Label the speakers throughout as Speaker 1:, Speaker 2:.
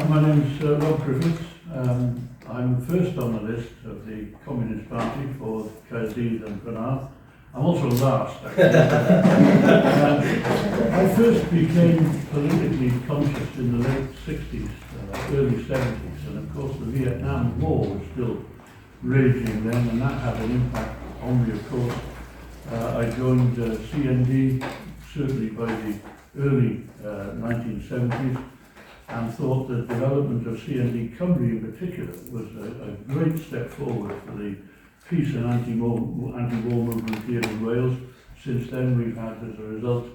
Speaker 1: My name's Griffiths. I'm first on the list of the Communist Party for Cardiff and Penarth. I'm also last, actually. I first became politically conscious in the late 60s, early 70s, and of course the Vietnam War was still raging then, and that had an impact on me, of course. I joined CND certainly by the early 1970s, and thought the development of CND Coombe in particular was a great step forward for the peace and anti-war movement here in Wales. Since then we've had, as a result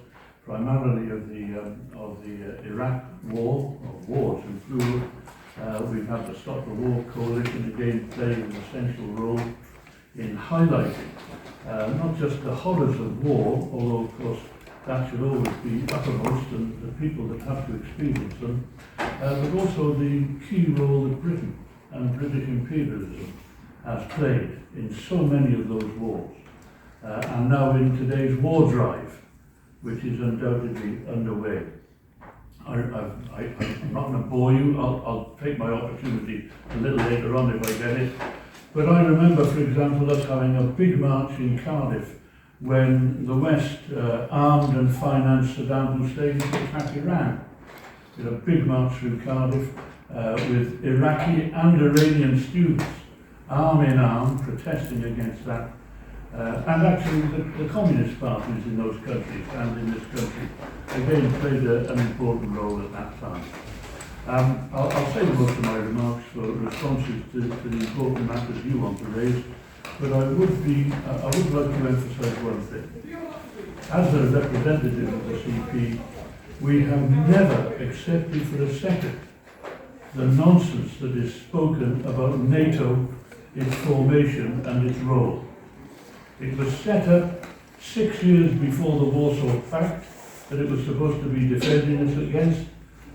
Speaker 1: primarily of the Iraq war, or wars in plural, we've had the Stop the War coalition again playing an essential role in highlighting not just the horrors of war, although of course that should always be uppermost and the people that have to experience them, but also the key role that Britain and British imperialism has played in so many of those wars, and now in today's war drive, which is undoubtedly underway. I'm not going to bore you. I'll take my opportunity a little later on if I get it. But I remember, for example, us having a big march in Cardiff when the West armed and financed Saddam Hussein to attack Iran. We had a big march through Cardiff with Iraqi and Iranian students, arm in arm, protesting against that. And actually the communist parties in those countries and in this country again played an important role at that time. I'll save most of my remarks for responses to the important matters you want to raise, but I would like to emphasise one thing. As a representative of the CP, we have never accepted for a second the nonsense that is spoken about NATO, its formation and its role. It was set up 6 years before the Warsaw Pact that it was supposed to be defending us against,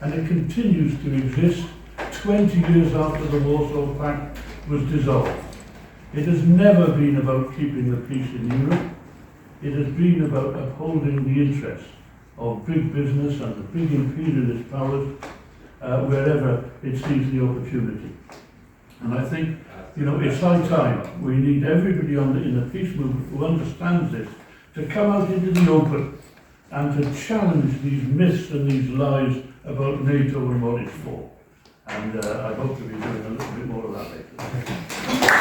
Speaker 1: and it continues to exist 20 years after the Warsaw Pact was dissolved. It has never been about keeping the peace in Europe. It has been about upholding the interests of big business and the big imperialist powers wherever it sees the opportunity. And I think, it's high time. We need everybody in the peace movement who understands this to come out into the open and to challenge these myths and these lies about NATO and what it's for. And I hope to be doing a little bit more of that later.